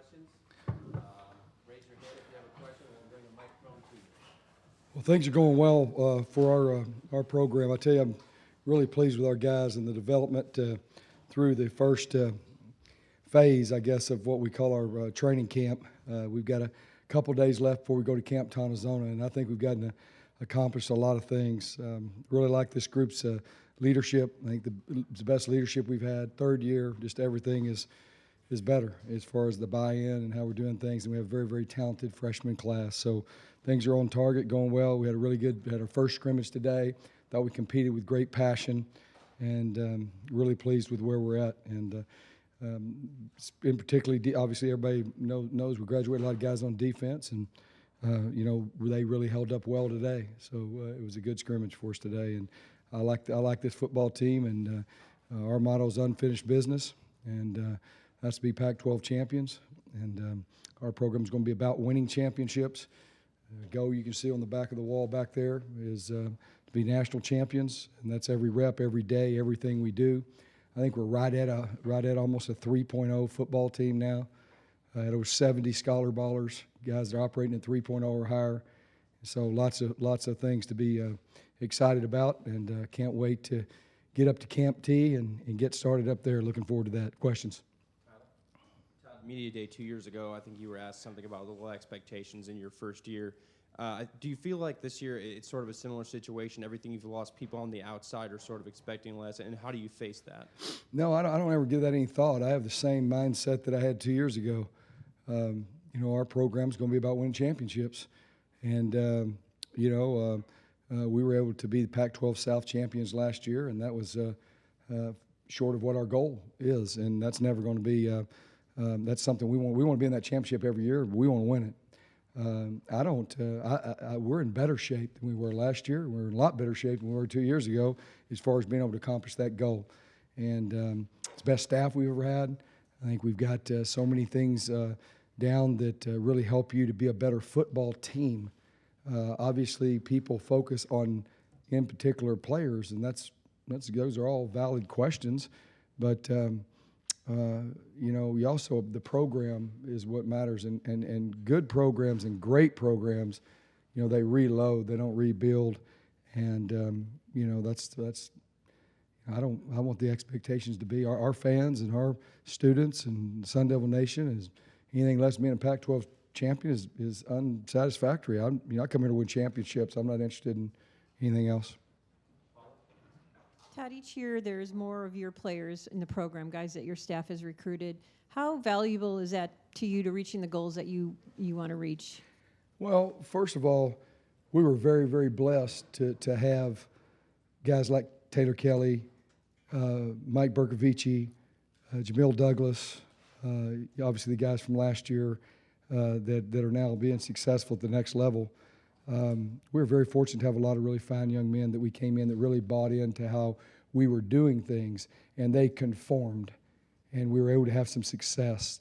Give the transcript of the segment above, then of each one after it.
questions. Raise your hand if you have a question. We'll bring a microphone to you. Well, things are going well for our program. I tell you, I'm really pleased with our guys and the development through the first phase, I guess, of what we call our training camp. We've got a couple days left before we go to Camp Tonazona, and I think we've gotten to accomplish a lot of things. Really like this group's leadership. I think it's the best leadership we've had. Third year, just everything is better as far as the buy-in and how we're doing things, and we have a very, very talented freshman class. So things are on target, going well. We had our first scrimmage today. Thought we competed with great passion, and really pleased with where we're at. And in particular, obviously everybody knows we graduated a lot of guys on defense, and they really held up well today. So it was a good scrimmage for us today, and I like this football team, and our motto is unfinished business, and that's to be Pac-12 champions. And our program is going to be about winning championships. Goal you can see on the back of the wall back there is to be national champions, and that's every rep, every day, everything we do. I think we're right at almost a 3.0 football team now. At over 70 scholar ballers, guys that are operating at 3.0 or higher. So lots of things to be excited about, and can't wait to get up to Camp T and get started up there. Looking forward to that. Questions? Todd, Media Day 2 years ago, I think you were asked something about the low expectations in your first year. Do you feel like this year it's sort of a similar situation? Everything you've lost, people on the outside are sort of expecting less, and how do you face that? No, I don't ever give that any thought. I have the same mindset that I had 2 years ago. Our program's going to be about winning championships, and we were able to be the Pac-12 South champions last year, and that was short of what our goal is, and that's never going to be. That's something we want. We want to be in that championship every year, but we want to win it. We're in better shape than we were last year. We're in a lot better shape than we were 2 years ago as far as being able to accomplish that goal. And it's the best staff we've ever had. I think we've got so many things down that really help you to be a better football team. Obviously, people focus on, in particular, players, and those are all valid questions. But we also, the program is what matters, and good programs and great programs, they reload, they don't rebuild, and that's. I want the expectations to be our fans and our students and Sun Devil Nation is anything less than being a Pac-12 champion is unsatisfactory. I come here to win championships. I'm not interested in anything else. Todd, each year there's more of your players in the program, guys that your staff has recruited. How valuable is that to you to reaching the goals that you want to reach? Well, first of all, we were very, very blessed to have guys like Taylor Kelly, Mike Bercovici, Jamil Douglas, obviously the guys from last year that are now being successful at the next level. We're very fortunate to have a lot of really fine young men that we came in that really bought into how we were doing things, and they conformed, and we were able to have some success.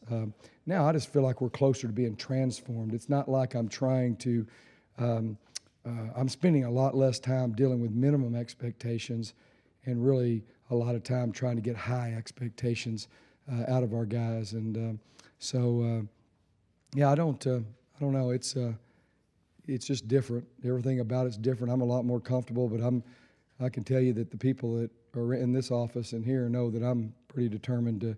Now I just feel like we're closer to being transformed. It's not like I'm trying to I'm spending a lot less time dealing with minimum expectations and really a lot of time trying to get high expectations out of our guys. And I don't know. It's just different. Everything about it's different. I'm a lot more comfortable, but I can tell you that the people that are in this office and here know that I'm pretty determined to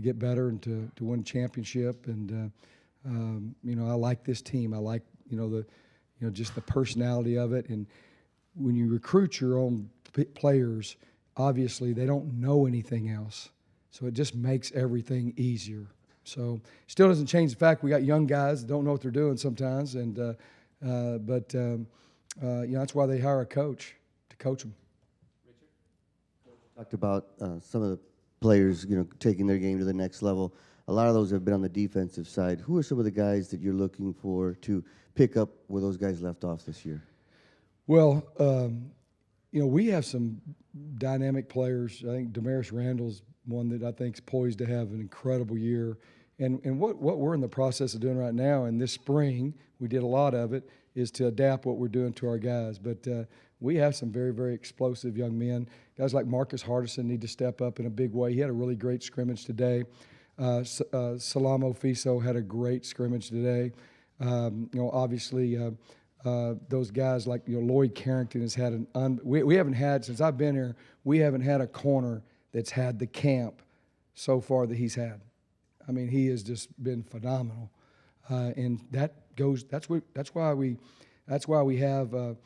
get better and to win a championship. And I like this team. I like just the personality of it. And when you recruit your own players, obviously they don't know anything else, so it just makes everything easier. So still doesn't change the fact we got young guys that don't know what they're doing sometimes, and that's why they hire a coach to coach them. Richard? Talked about some of the players, taking their game to the next level. A lot of those have been on the defensive side. Who are some of the guys that you're looking for to pick up where those guys left off this year? Well, we have some dynamic players. I think Damaris Randall's one that I think is poised to have an incredible year. And what we're in the process of doing right now, and this spring, we did a lot of it, is to adapt what we're doing to our guys. But we have some very, very explosive young men. Guys like Marcus Hardison need to step up in a big way. He had a really great scrimmage today. Salamo Fiso had a great scrimmage today. Obviously, those guys like Lloyd Carrington has had we haven't had, since I've been here, we haven't had a corner that's had the camp so far that he's had. I mean, he has just been phenomenal, and that's why we have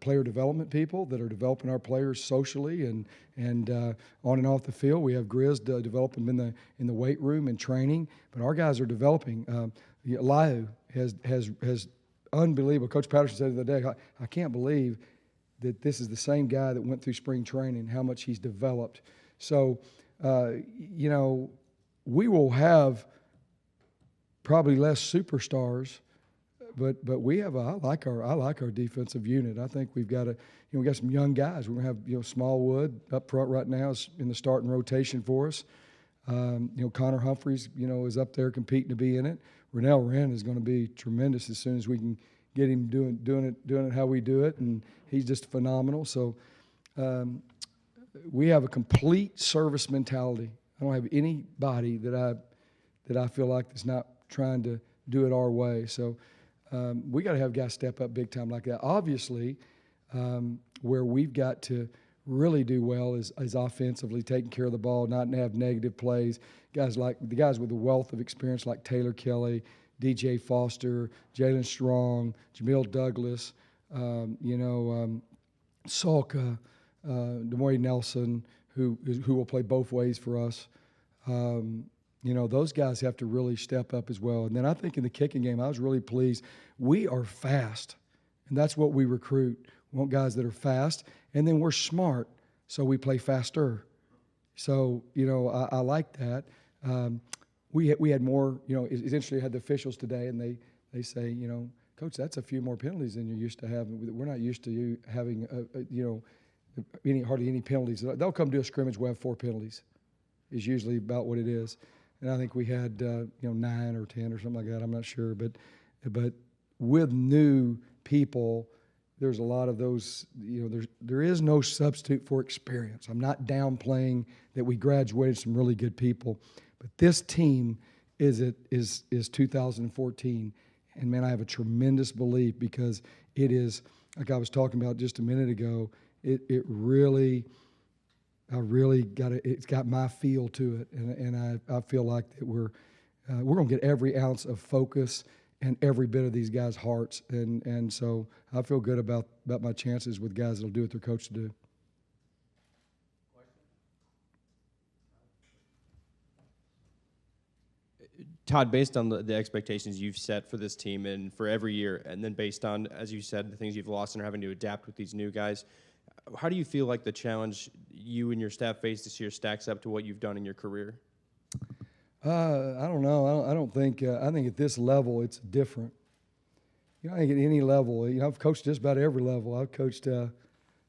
player development people that are developing our players socially and on and off the field. We have Grizz develop them in the weight room and training, but our guys are developing. Liu has unbelievable. Coach Patterson said the other day, I can't believe that this is the same guy that went through spring training, how much he's developed. So, we will have probably less superstars, but we have I like our defensive unit. I think we've got we got some young guys. We're gonna have Smallwood up front right now is in the starting rotation for us. Connor Humphreys is up there competing to be in it. Rennell Wren is going to be tremendous as soon as we can get him doing it how we do it, and he's just phenomenal. So we have a complete service mentality. I don't have anybody that I feel like is not trying to do it our way. So we got to have guys step up big time like that. Obviously, where we've got to really do well is offensively, taking care of the ball, not have negative plays. Guys like the guys with the wealth of experience like Taylor Kelly, DJ Foster, Jalen Strong, Jamil Douglas, Salka, Demoy Nelson, who will play both ways for us. Those guys have to really step up as well. And then I think in the kicking game, I was really pleased. We are fast, and that's what we recruit. We want guys that are fast, and then we're smart, so we play faster. So, I like that. We had more, it's interesting, I had the officials today, and they say, Coach, that's a few more penalties than you're used to having. We're not used to you having, hardly any penalties. They'll come to a scrimmage, we'll have 4 penalties is usually about what it is. And I think we had, 9 or 10 or something like that. I'm not sure. But with new people, there's a lot of those, there is no substitute for experience. I'm not downplaying that we graduated some really good people. But this team is 2014. And, man, I have a tremendous belief because it is, like I was talking about just a minute ago, it really – it's got my feel to it, and I feel like that we're going to get every ounce of focus and every bit of these guys' hearts, and so I feel good about my chances with guys that'll do what they're coached to do. Todd, based on the expectations you've set for this team and for every year, and then based on, as you said, the things you've lost and are having to adapt with these new guys, how do you feel like the challenge you and your staff face this year stacks up to what you've done in your career? I don't know. I don't think. I think at this level it's different. I think at any level. I've coached just about every level. I've coached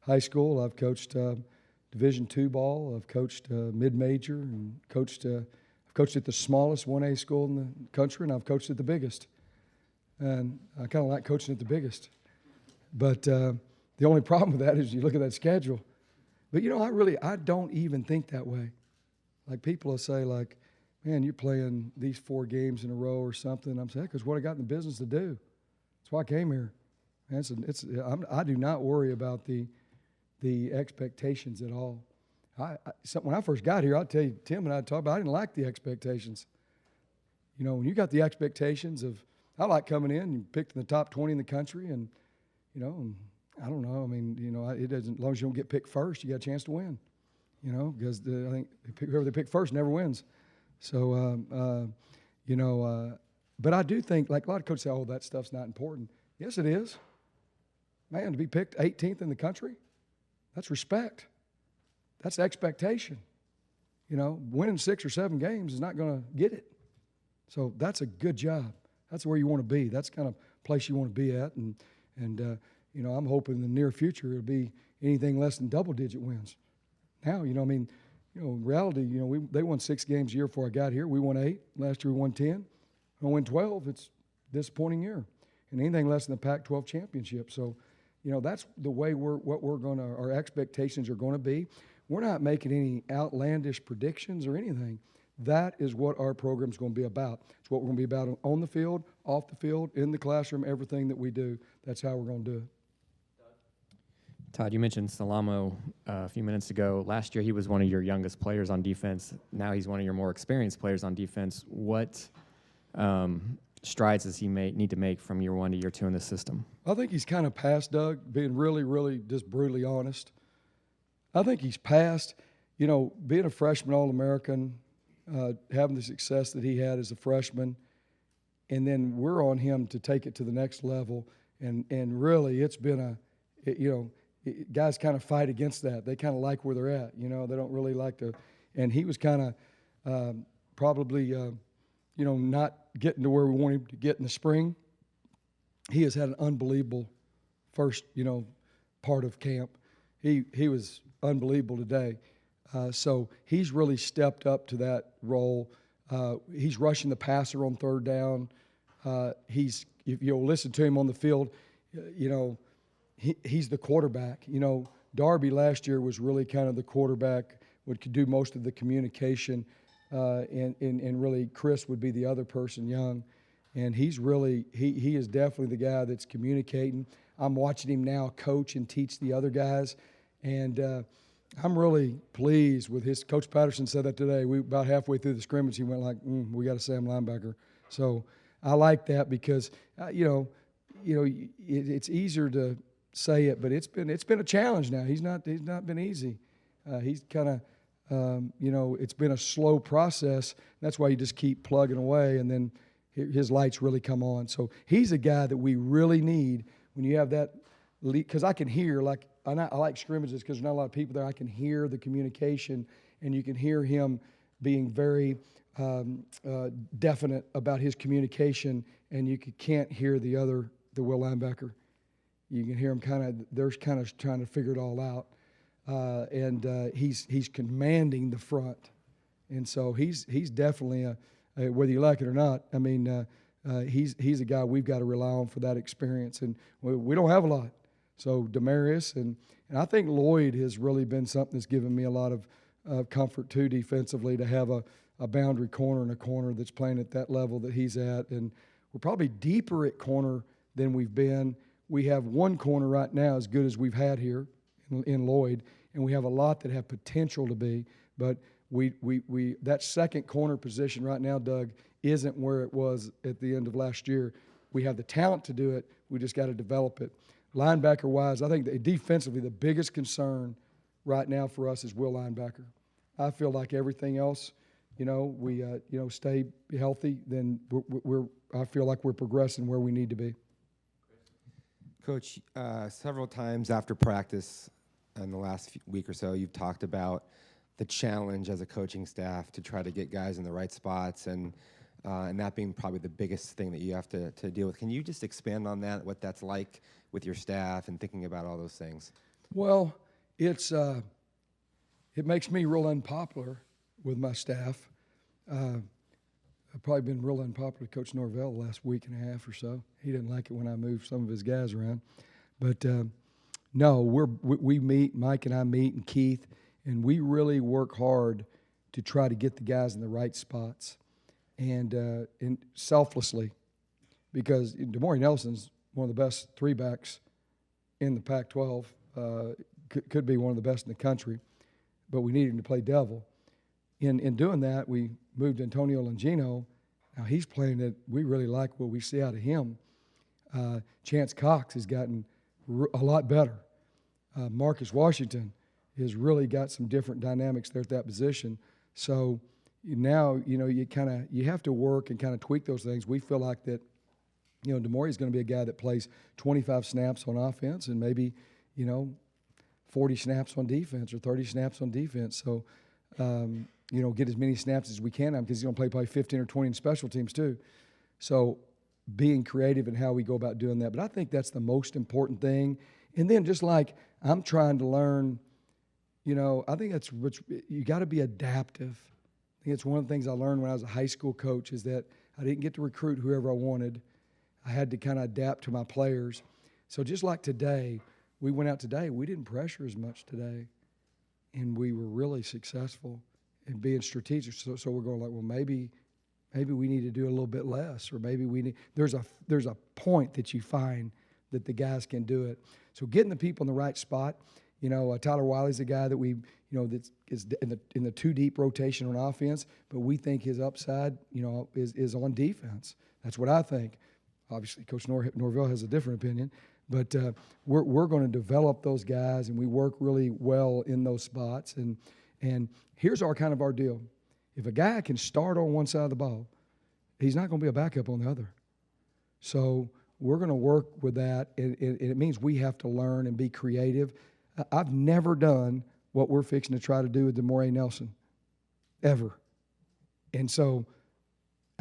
high school. I've coached Division II ball. I've coached mid-major, and I've coached at the smallest 1A school in the country, and I've coached at the biggest. And I kind of like coaching at the biggest, but. The only problem with that is you look at that schedule. But, I don't even think that way. Like people will say, like, man, you're playing these 4 games in a row or something. I'm saying, because what I got in the business to do. That's why I came here. And I do not worry about the expectations at all. When I first got here, I'll tell you, Tim and I talked about, I didn't like the expectations. When you got the expectations of, I like coming in and picked in the top 20 in the country and, I don't know. I mean, it doesn't. As long as you don't get picked first, you got a chance to win. Because I think whoever they pick first never wins. So, but I do think, like a lot of coaches say, "Oh, that stuff's not important." Yes, it is. Man, to be picked 18th in the country, that's respect. That's expectation. Winning 6 or 7 games is not going to get it. So that's a good job. That's where you want to be. That's the kind of place you want to be at, and I'm hoping in the near future it'll be anything less than double-digit wins. Now, in reality, they won 6 games a year before I got here. We won 8. Last year we won 10. I win 12. It's a disappointing year. And anything less than the Pac-12 championship. So, that's the way our expectations are going to be. We're not making any outlandish predictions or anything. That is what our program's going to be about. It's what we're going to be about on the field, off the field, in the classroom, everything that we do. That's how we're going to do it. Todd, you mentioned Salamo a few minutes ago. Last year, he was one of your youngest players on defense. Now he's one of your more experienced players on defense. What strides does he need to make from year 1 to year 2 in the system? I think he's kind of past, Doug, being really, really just brutally honest. I think he's past, being a freshman All-American, having the success that he had as a freshman, and then we're on him to take it to the next level. And really, it's been guys kind of fight against that. They kind of like where they're at. They don't really like to. And he was kind of probably, not getting to where we want him to get in the spring. He has had an unbelievable first, part of camp. He was unbelievable today. So he's really stepped up to that role. He's rushing the passer on third down. If you'll listen to him on the field, he's the quarterback. Darby last year was really kind of the quarterback, could do most of the communication, and really Chris would be the other person, Young. And he's really, he is definitely the guy that's communicating. I'm watching him now coach and teach the other guys. And I'm really pleased with his. Coach Patterson said that today. We about halfway through the scrimmage, he went like, "We got a Sam linebacker." So I like that because it's easier to say it, but it's been a challenge now. He's not been easy. He's kind of it's been a slow process. That's why you just keep plugging away, and then his lights really come on. So he's a guy that we really need when you have that lead, because I can hear, like, I like scrimmages because there's not a lot of people there. I can hear the communication, and you can hear him being very definite about his communication, and you can't hear the will linebacker. You can hear him they're kind of trying to figure it all out, and he's commanding the front, and so he's definitely whether you like it or not. I mean, he's a guy we've got to rely on for that experience, and we don't have a lot. So Demarius and I think Lloyd has really been something that's given me a lot of comfort too defensively, to have a boundary corner and a corner that's playing at that level that he's at, and we're probably deeper at corner than we've been. We have one corner right now as good as we've had here in Lloyd, and we have a lot that have potential to be, but we that second corner position right now, Doug, isn't where it was at the end of last year. We have the talent to do it. We just got to develop it. Linebacker-wise, I think defensively the biggest concern right now for us is will linebacker. I feel like everything else, we stay healthy, then I feel like we're progressing where we need to be. Coach, several times after practice in the last week or so, you've talked about the challenge as a coaching staff to try to get guys in the right spots, and that being probably the biggest thing that you have to deal with. Can you just expand on that, what that's like with your staff and thinking about all those things? Well, it makes me real unpopular with my staff. I've probably been real unpopular with Coach Norvell the last week and a half or so. He didn't like it when I moved some of his guys around. But, no, we meet, Mike and I meet, and Keith, and we really work hard to try to get the guys in the right spots and selflessly, because Damari Nelson's one of the best three-backs in the Pac-12, could be one of the best in the country, but we need him to play devil. In doing that, we moved Antonio Langino. Now he's playing it. We really like what we see out of him. Chance Cox has gotten a lot better. Marcus Washington has really got some different dynamics there at that position. So now, you have to work and kind of tweak those things. We feel like that, Demore is going to be a guy that plays 25 snaps on offense and maybe, 40 snaps on defense or 30 snaps on defense. So, get as many snaps as we can because he's going to play probably 15 or 20 in special teams too. So being creative in how we go about doing that. But I think that's the most important thing. And then just like I'm trying to learn, I think that's you got to be adaptive. I think it's one of the things I learned when I was a high school coach is that I didn't get to recruit whoever I wanted. I had to kind of adapt to my players. So just like today, we went out today, we didn't pressure as much today, and we were really successful. and being strategic. So we're going like, well, maybe we need to do a little bit less, or maybe we need. There's a point that you find that the guys can do it. So getting the people in the right spot. Tyler Wiley's a guy that we, that is in the too deep rotation on offense, but we think his upside, is on defense. That's what I think. Obviously, Coach Norvell has a different opinion, but we're going to develop those guys, and we work really well in those spots. And here's our deal. If a guy can start on one side of the ball, he's not going to be a backup on the other. So we're going to work with that, and it means we have to learn and be creative. I've never done what we're fixing to try to do with DeMaurice Nelson, ever. And so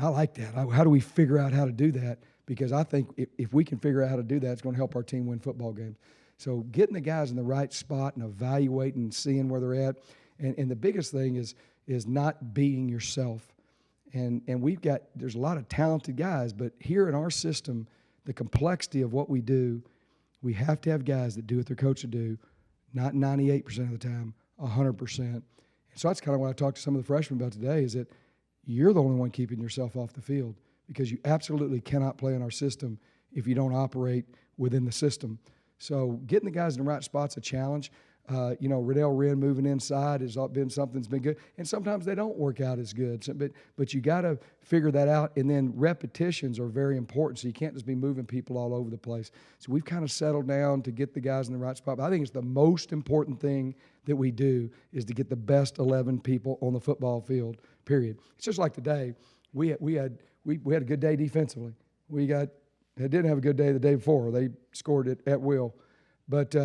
I like that. How do we figure out how to do that? Because I think if we can figure out how to do that, it's going to help our team win football games. So getting the guys in the right spot and evaluating and seeing where they're at. And the biggest thing is not beating yourself. And there's a lot of talented guys, but here in our system, the complexity of what we do, we have to have guys that do what their coach would do, not 98% of the time, 100%. And so that's kind of what I talked to some of the freshmen about today, is that you're the only one keeping yourself off the field, because you absolutely cannot play in our system if you don't operate within the system. So getting the guys in the right spot's a challenge. Riddell Wren moving inside has been something that's been good. And sometimes they don't work out as good. So, but you got to figure that out. And then repetitions are very important. So you can't just be moving people all over the place. So we've kind of settled down to get the guys in the right spot. But I think it's the most important thing that we do is to get the best 11 people on the football field, period. It's just like today. We had a good day defensively. They didn't have a good day the day before. They scored it at will. But,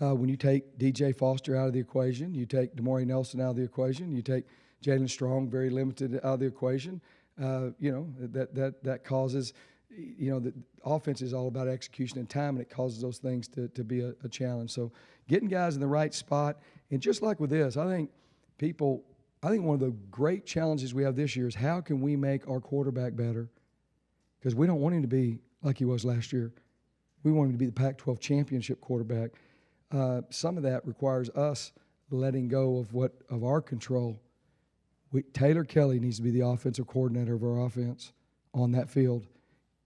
when you take DJ Foster out of the equation, you take DeMaurice Nelson out of the equation, you take Jalen Strong, very limited, out of the equation, that causes, the offense is all about execution and time, and it causes those things to be a challenge. So getting guys in the right spot, and just like with this, I think one of the great challenges we have this year is how can we make our quarterback better? Because we don't want him to be like he was last year. We want him to be the Pac-12 championship quarterback. Some of that requires us letting go of our control. Taylor Kelly needs to be the offensive coordinator of our offense on that field,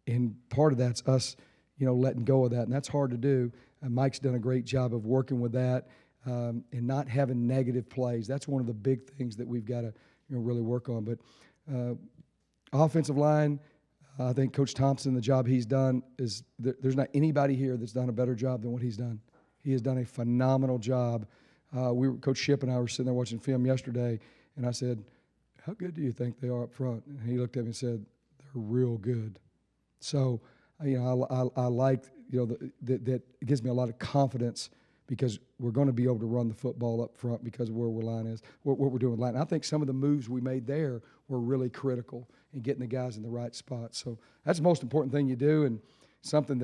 and part of that's us, letting go of that, and that's hard to do. Mike's done a great job of working with that and not having negative plays. That's one of the big things that we've got to really work on. But offensive line, I think Coach Thompson, the job he's done is there's not anybody here that's done a better job than what he's done. He has done a phenomenal job. Coach Shipp and I were sitting there watching film yesterday, and I said, "How good do you think they are up front?" And he looked at me and said, "They're real good." So, I like that it gives me a lot of confidence, because we're going to be able to run the football up front because of where our line is, what we're doing with line. I think some of the moves we made there were really critical in getting the guys in the right spot. So that's the most important thing you do, and something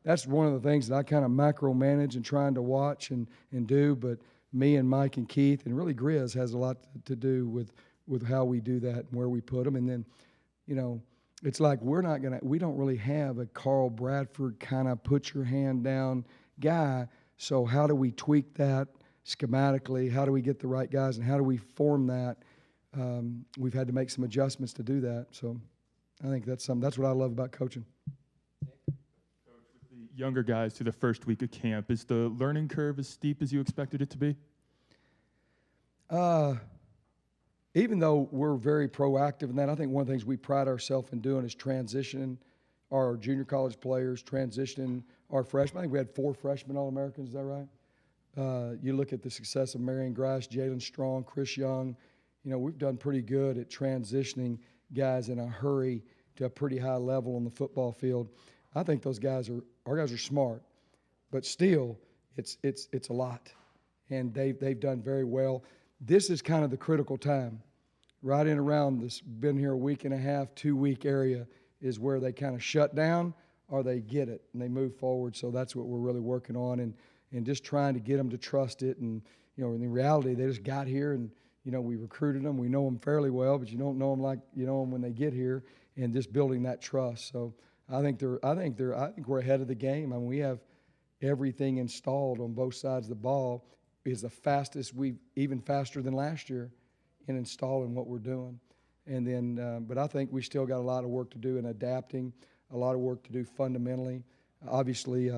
that's one of the things that I kind of macro-manage and trying to watch and do. But me and Mike and Keith and really Grizz has a lot to do with how we do that and where we put them. And then, it's like we don't really have a Carl Bradford kind of put your hand down guy. So how do we tweak that schematically? How do we get the right guys, and how do we form that? We've had to make some adjustments to do that. So I think that's what I love about coaching. Coach, with the younger guys through the first week of camp, is the learning curve as steep as you expected it to be? Even though we're very proactive in that, I think one of the things we pride ourselves in doing is transitioning our junior college players, transitioning our freshmen. I think we had 4 freshmen All-Americans, is that right? You look at the success of Marion Grice, Jalen Strong, Chris Young. We've done pretty good at transitioning guys in a hurry to a pretty high level on the football field. I think our guys are smart, but still, it's a lot, and they've done very well. This is kind of the critical time, right in around this. Been here a week and a half, 2-week area is where they kind of shut down or they get it and they move forward. So that's what we're really working on, and just trying to get them to trust it. And in reality, they just got here, and we recruited them. We know them fairly well, but you don't know them like you know them when they get here, and just building that trust. So I think we're ahead of the game. I mean, we have everything installed on both sides of the ball is the fastest, even faster than last year in installing what we're doing. And then, but I think we still got a lot of work to do in adapting, a lot of work to do fundamentally. Obviously,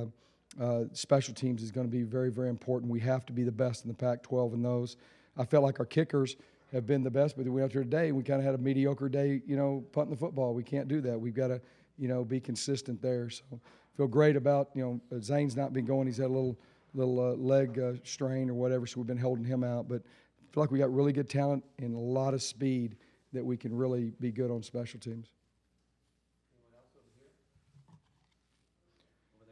special teams is going to be very, very important. We have to be the best in the Pac-12 in those. I felt like our kickers have been the best, but we went out there today and we kind of had a mediocre day, punting the football. We can't do that. We've got to, be consistent there. So feel great about, Zane's not been going. He's had a little leg strain or whatever, so we've been holding him out. But I feel like we got really good talent and a lot of speed that we can really be good on special teams. Anyone else over here? Over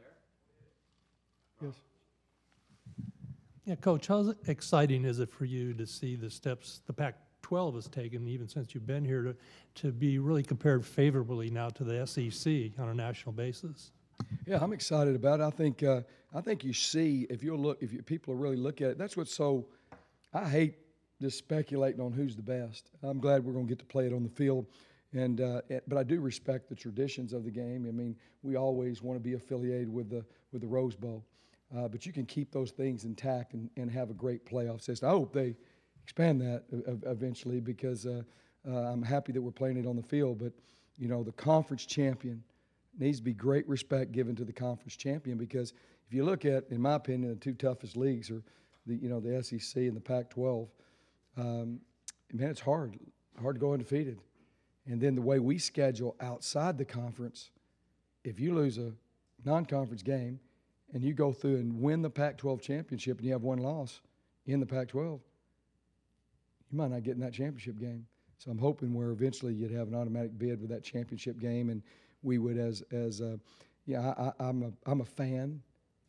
there? Yes. Yeah, Coach, how exciting is it for you to see the steps the Pac-12 has taken, even since you've been here, to be really compared favorably now to the SEC on a national basis? Yeah, I'm excited about it. I think you see, if people really look at it, that's what's so, I hate just speculating on who's the best. I'm glad we're going to get to play it on the field. But I do respect the traditions of the game. I mean, we always want to be affiliated with the Rose Bowl. But you can keep those things intact and have a great playoff system. I hope they expand that eventually, because I'm happy that we're playing it on the field. But, the conference champion needs to be great respect given to the conference champion, because if you look at, in my opinion, the two toughest leagues are the SEC and the Pac-12. Man, it's hard to go undefeated. And then the way we schedule outside the conference, if you lose a non-conference game and you go through and win the Pac-12 championship and you have one loss in the Pac-12, you might not get in that championship game. So I'm hoping where eventually you'd have an automatic bid with that championship game, and we would I'm a fan.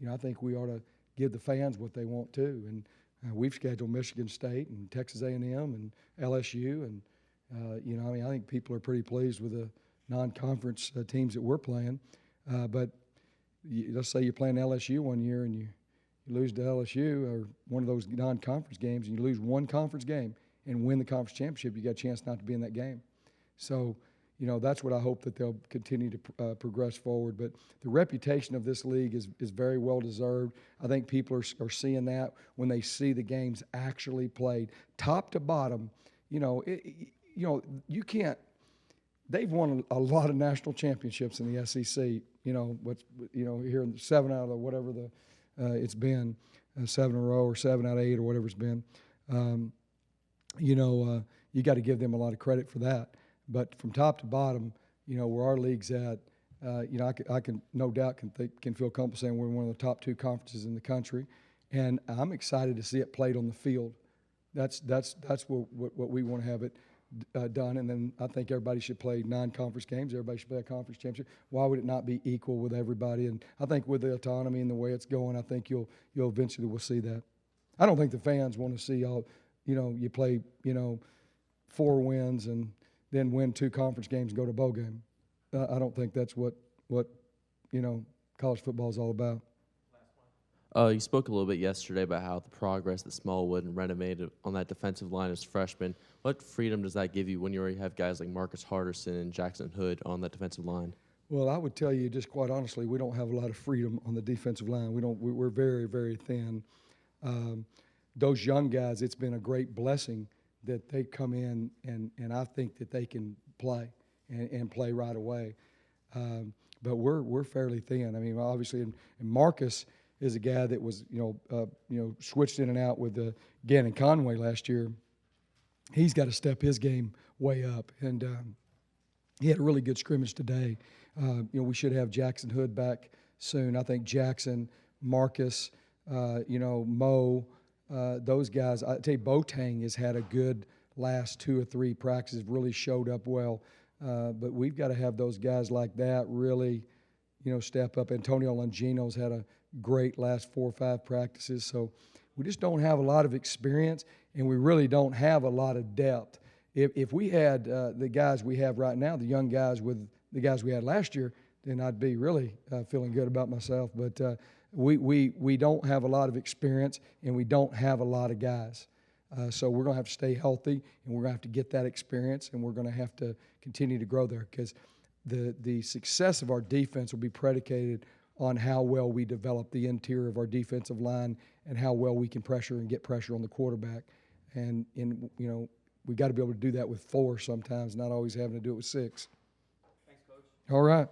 I think we ought to give the fans what they want too. And we've scheduled Michigan State and Texas A&M and LSU, and I think people are pretty pleased with the non-conference teams that we're playing. But let's say you're playing LSU one year and you lose to LSU or one of those non-conference games, and you lose one conference game and win the conference championship, you got a chance not to be in that game. So, that's what I hope that they'll continue to progress forward. But the reputation of this league is very well deserved. I think people are seeing that when they see the games actually played, top to bottom. You can't. They've won a lot of national championships in the SEC. Here in 7 out of whatever it's been, 7 in a row or 7 out of 8 or whatever it's been. You got to give them a lot of credit for that. But from top to bottom, where our league's at, I can no doubt can feel comfortable saying we're one of the top 2 conferences in the country, and I'm excited to see it played on the field. That's what we want to have it done, and then I think everybody should play non-conference games. Everybody should play a conference championship. Why would it not be equal with everybody? And I think with the autonomy and the way it's going, I think you'll eventually will see that. I don't think the fans want to see all, you play 4 wins and then win 2 conference games and go to a bowl game. I don't think that's what college football is all about. You spoke a little bit yesterday about how the progress that Smallwood and Renna made on that defensive line as freshmen. What freedom does that give you when you already have guys like Marcus Harderson and Jackson Hood on that defensive line? Well, I would tell you just quite honestly, we don't have a lot of freedom on the defensive line. We're very, very thin. Those young guys, it's been a great blessing that they come in and I think that they can play and play right away. But we're fairly thin. I mean, obviously, and Marcus is a guy that was switched in and out with Gannon Conway last year. He's got to step his game way up, and he had a really good scrimmage today. We should have Jackson Hood back soon. I think Jackson, Marcus, Mo, those guys. I tell you, Boateng has had a good last 2 or 3 practices. Really showed up well, but we've got to have those guys like that really, step up. Antonio Longino's had a great last 4 or 5 practices. So we just don't have a lot of experience, and we really don't have a lot of depth. If we had the guys we have right now, the young guys with the guys we had last year, then I'd be really feeling good about myself. But we don't have a lot of experience, and we don't have a lot of guys. So we're going to have to stay healthy, and we're going to have to get that experience, and we're going to have to continue to grow there, because the success of our defense will be predicated on how well we develop the interior of our defensive line and how well we can pressure and get pressure on the quarterback. And we got to be able to do that with 4 sometimes, not always having to do it with 6. Thanks, Coach. All right.